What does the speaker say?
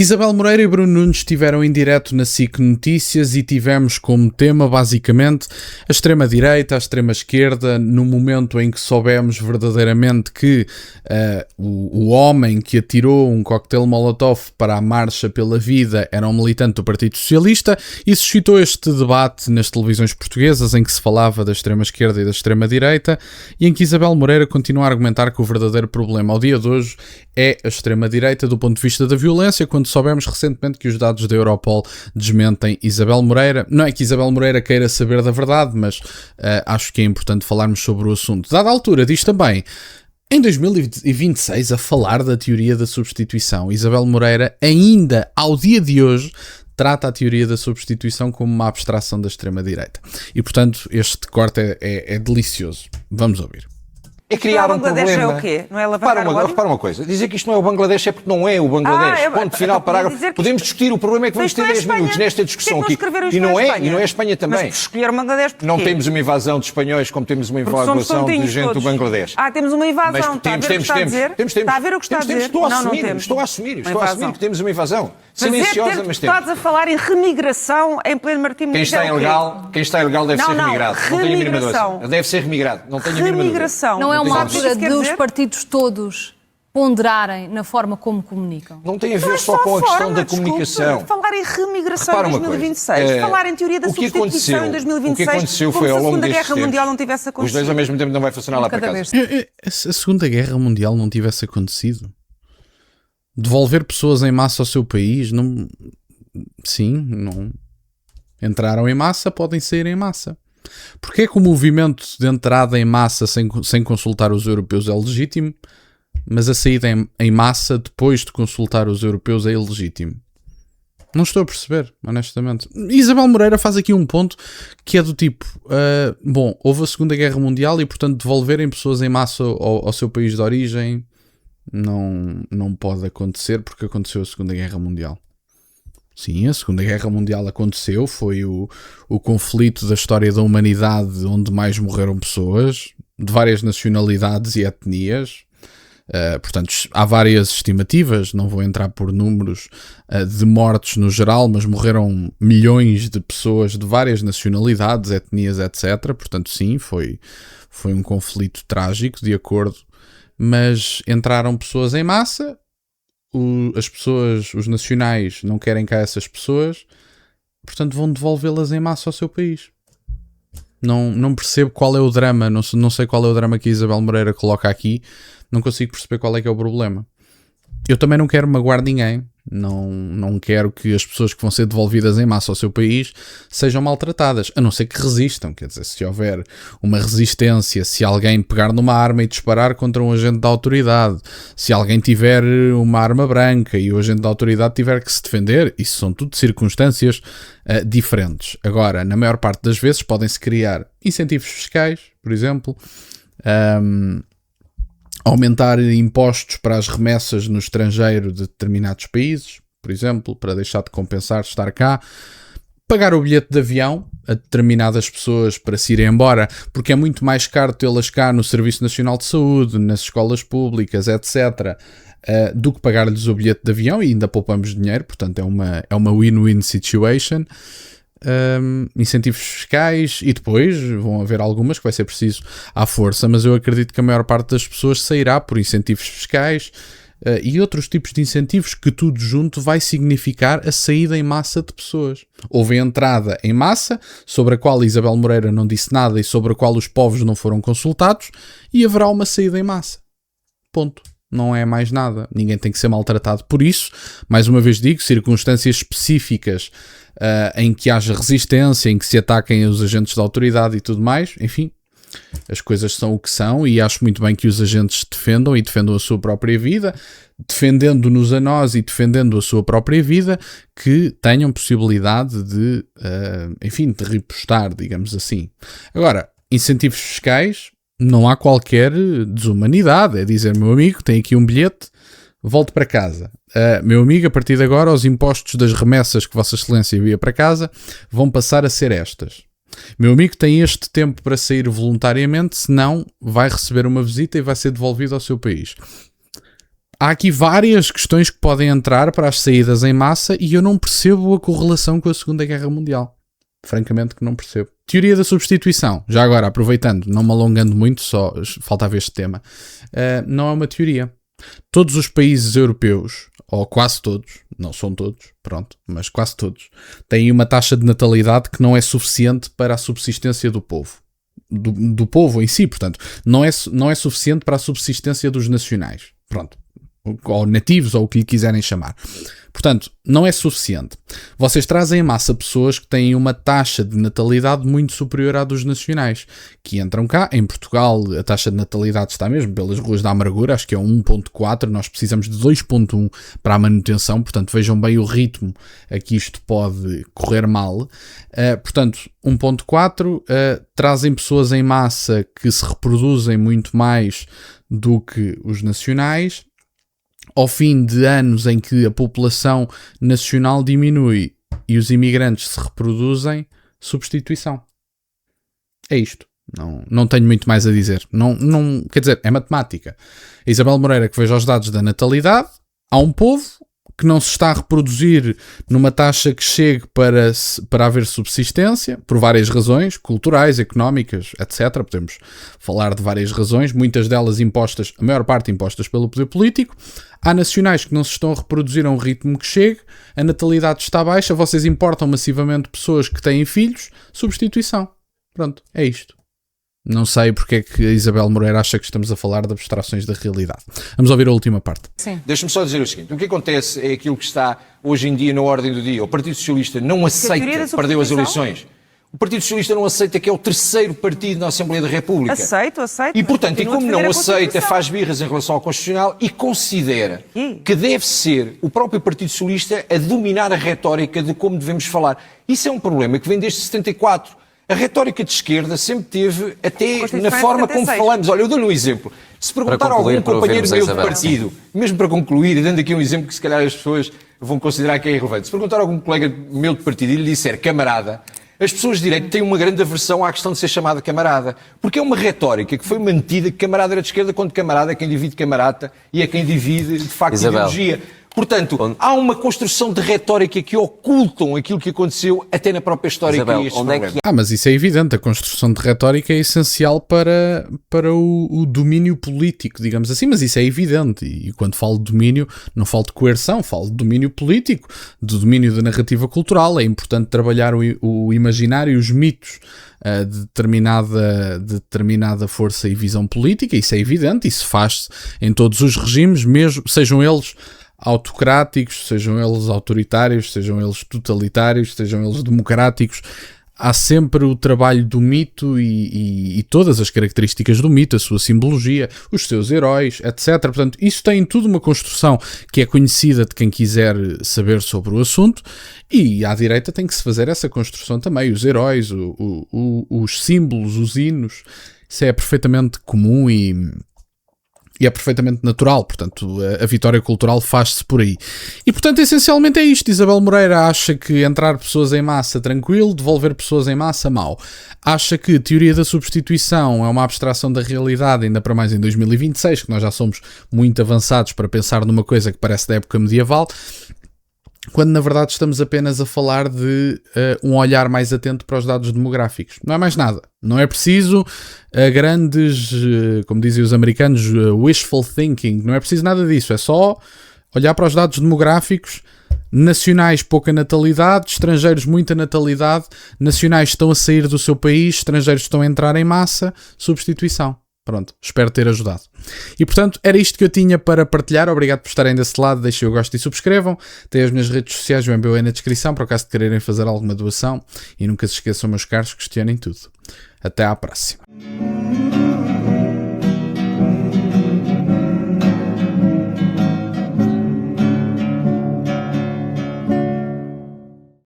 Isabel Moreira e Bruno Nunes estiveram em direto na SIC Notícias e tivemos como tema basicamente a extrema-direita, a extrema-esquerda, no momento em que soubemos verdadeiramente que o homem que atirou um coquetel Molotov para a Marcha pela Vida era um militante do Partido Socialista, e suscitou este debate nas televisões portuguesas em que se falava da extrema-esquerda e da extrema-direita, e em que Isabel Moreira continua a argumentar que o verdadeiro problema ao dia de hoje é a extrema-direita do ponto de vista da violência, quando soubemos recentemente que os dados da Europol desmentem Isabel Moreira. Não é que Isabel Moreira queira saber da verdade, mas acho que é importante falarmos sobre o assunto. Dada a altura, diz também, em 2026, a falar da teoria da substituição, Isabel Moreira ainda, ao dia de hoje, trata a teoria da substituição como uma abstração da extrema-direita. E, portanto, este corte é delicioso. Vamos ouvir. É criar um problema. É o quê? Não é repara uma coisa. Dizer que isto não é o Bangladesh é porque não é o Bangladesh. Ponto final, parágrafo. Podemos discutir, o problema é que vamos ter 10 minutos nesta discussão aqui. E não é a Espanha também. Mas escolher o Bangladesh porquê? Não temos uma invasão de espanhóis como temos uma invasão de gente do Bangladesh. Temos uma invasão. Está a ver o que está a dizer? Estou a assumir que temos uma invasão. Silenciosa, mas temos. Estás a falar em remigração em pleno Martim. Quem está ilegal deve ser remigrado. Não tenho a mínima dúvida. Deve ser remigrado. Não tenho a mínima dúvida. Não é uma altura dos partidos todos ponderarem na forma como comunicam? Não tem a ver só com a questão da comunicação. Falar em remigração em 2026, falar em teoria da substituição em 2026, o que aconteceu foi ao longo destes tempos, a Segunda Guerra Mundial não tivesse acontecido. Os dois ao mesmo tempo não vai funcionar lá para casa. Se a Segunda Guerra Mundial não tivesse acontecido, devolver pessoas em massa ao seu país, não... Sim, não... Entraram em massa, podem sair em massa. Porque é que o movimento de entrada em massa sem consultar os europeus é legítimo, mas a saída em massa depois de consultar os europeus é ilegítimo? Não estou a perceber, honestamente. Isabel Moreira faz aqui um ponto que é do tipo, houve a Segunda Guerra Mundial e, portanto, devolverem pessoas em massa ao seu país de origem não pode acontecer porque aconteceu a Segunda Guerra Mundial. Sim, a Segunda Guerra Mundial aconteceu, foi o conflito da história da humanidade onde mais morreram pessoas, de várias nacionalidades e etnias. Portanto, há várias estimativas, não vou entrar por números de mortes no geral, mas morreram milhões de pessoas de várias nacionalidades, etnias, etc. Portanto, sim, foi um conflito trágico, de acordo, mas entraram pessoas em massa. As pessoas, os nacionais, não querem cá essas pessoas, portanto vão devolvê-las em massa ao seu país. Não percebo qual é o drama, não sei qual é o drama que a Isabel Moreira coloca aqui, não consigo perceber qual é que é o problema. Eu também não quero magoar ninguém, não quero que as pessoas que vão ser devolvidas em massa ao seu país sejam maltratadas, a não ser que resistam. Quer dizer, se houver uma resistência, se alguém pegar numa arma e disparar contra um agente da autoridade, se alguém tiver uma arma branca e o agente da autoridade tiver que se defender, isso são tudo circunstâncias diferentes. Agora, na maior parte das vezes podem-se criar incentivos fiscais, por exemplo, aumentar impostos para as remessas no estrangeiro de determinados países, por exemplo, para deixar de compensar estar cá, pagar o bilhete de avião a determinadas pessoas para se irem embora, porque é muito mais caro tê-las cá no Serviço Nacional de Saúde, nas escolas públicas, etc., do que pagar-lhes o bilhete de avião, e ainda poupamos dinheiro, portanto é uma win-win situation. Incentivos fiscais, e depois vão haver algumas que vai ser preciso à força, mas eu acredito que a maior parte das pessoas sairá por incentivos fiscais e outros tipos de incentivos, que tudo junto vai significar a saída em massa de pessoas. Houve a entrada em massa, sobre a qual Isabel Moreira não disse nada e sobre a qual os povos não foram consultados, e haverá uma saída em massa. Ponto. Não é mais nada. Ninguém tem que ser maltratado por isso. Mais uma vez digo, circunstâncias específicas em que haja resistência, em que se ataquem os agentes da autoridade e tudo mais, enfim, as coisas são o que são, e acho muito bem que os agentes defendam a sua própria vida, defendendo-nos a nós e defendendo a sua própria vida, que tenham possibilidade de, de repostar, digamos assim. Agora, incentivos fiscais, não há qualquer desumanidade, é dizer, meu amigo, tem aqui um bilhete, volte para casa. Meu amigo, a partir de agora, os impostos das remessas que Vossa Excelência envia para casa vão passar a ser estas. Meu amigo tem este tempo para sair voluntariamente, senão vai receber uma visita e vai ser devolvido ao seu país. há aqui várias questões que podem entrar para as saídas em massa e eu não percebo a correlação com a Segunda Guerra Mundial. Francamente que não percebo. Teoria da substituição. Já agora, aproveitando, não me alongando muito, só faltava este tema. Não é uma teoria. Todos os países europeus, ou quase todos, não são todos, pronto, mas quase todos, têm uma taxa de natalidade que não é suficiente para a subsistência do povo. Do povo em si, portanto, não é suficiente para a subsistência dos nacionais. Pronto. Ou nativos, ou o que lhe quiserem chamar. Portanto, não é suficiente. Vocês trazem em massa pessoas que têm uma taxa de natalidade muito superior à dos nacionais, que entram cá. Em Portugal, a taxa de natalidade está mesmo pelas ruas da amargura, acho que é 1.4, nós precisamos de 2.1 para a manutenção, portanto, vejam bem o ritmo a que isto pode correr mal. Portanto, 1.4, trazem pessoas em massa que se reproduzem muito mais do que os nacionais. Ao fim de anos em que a população nacional diminui e os imigrantes se reproduzem, substituição. É isto. Não tenho muito mais a dizer. Não, quer dizer, é matemática. A Isabel Moreira que veja os dados da natalidade, há um povo que não se está a reproduzir numa taxa que chegue para haver subsistência, por várias razões, culturais, económicas, etc. Podemos falar de várias razões, muitas delas impostas, a maior parte impostas pelo poder político. Há nacionais que não se estão a reproduzir a um ritmo que chegue, a natalidade está baixa, vocês importam massivamente pessoas que têm filhos, substituição. Pronto, é isto. Não sei porque é que a Isabel Moreira acha que estamos a falar de abstrações da realidade. Vamos ouvir a última parte. Deixa-me só dizer o seguinte. O que acontece é aquilo que está hoje em dia na ordem do dia. O Partido Socialista não aceita, perdeu as eleições. O Partido Socialista não aceita que é o terceiro partido na Assembleia da República. Aceito. E, portanto, e como não aceita, faz birras em relação ao Constitucional e considera que deve ser o próprio Partido Socialista a dominar a retórica de como devemos falar. Isso é um problema que vem desde 74. A retórica de esquerda sempre teve, até na forma como falamos. Olha, eu dou-lhe um exemplo. Se perguntar a algum companheiro meu de partido, mesmo para concluir, e dando aqui um exemplo que se calhar as pessoas vão considerar que é irrelevante, se perguntar a algum colega meu de partido e lhe disser camarada, as pessoas de direito têm uma grande aversão à questão de ser chamada camarada. Porque é uma retórica que foi mantida que camarada era de esquerda, quando camarada é quem divide camarada e é quem divide, de facto, ideologia. Portanto, há uma construção de retórica que ocultam aquilo que aconteceu até na própria história. Isabel, mas isso é evidente, a construção de retórica é essencial para o domínio político, digamos assim, mas isso é evidente, e quando falo de domínio, não falo de coerção, falo de domínio político, de domínio da narrativa cultural. É importante trabalhar o imaginário e os mitos de determinada força e visão política, isso é evidente, isso faz-se em todos os regimes, mesmo sejam eles autocráticos, sejam eles autoritários, sejam eles totalitários, sejam eles democráticos. Há sempre o trabalho do mito e todas as características do mito, a sua simbologia, os seus heróis, etc. Portanto, isso tem tudo uma construção que é conhecida de quem quiser saber sobre o assunto, e à direita tem que se fazer essa construção também, os heróis, os símbolos, os hinos. Isso é perfeitamente comum e é perfeitamente natural. Portanto, a vitória cultural faz-se por aí. E, portanto, essencialmente é isto. Isabel Moreira acha que entrar pessoas em massa tranquilo, devolver pessoas em massa mau. Acha que a teoria da substituição é uma abstração da realidade, ainda para mais em 2026, que nós já somos muito avançados para pensar numa coisa que parece da época medieval, quando na verdade estamos apenas a falar de um olhar mais atento para os dados demográficos. Não é mais nada. Não é preciso grandes, como dizem os americanos, wishful thinking. Não é preciso nada disso. É só olhar para os dados demográficos. Nacionais, pouca natalidade. Estrangeiros, muita natalidade. Nacionais estão a sair do seu país. Estrangeiros estão a entrar em massa. Substituição. Pronto, espero ter ajudado. E portanto, era isto que eu tinha para partilhar. Obrigado por estarem desse lado. Deixem o gosto e subscrevam. Tem as minhas redes sociais, o MBA na descrição, para o caso de quererem fazer alguma doação. E nunca se esqueçam, meus caros, questionem tudo. Até à próxima.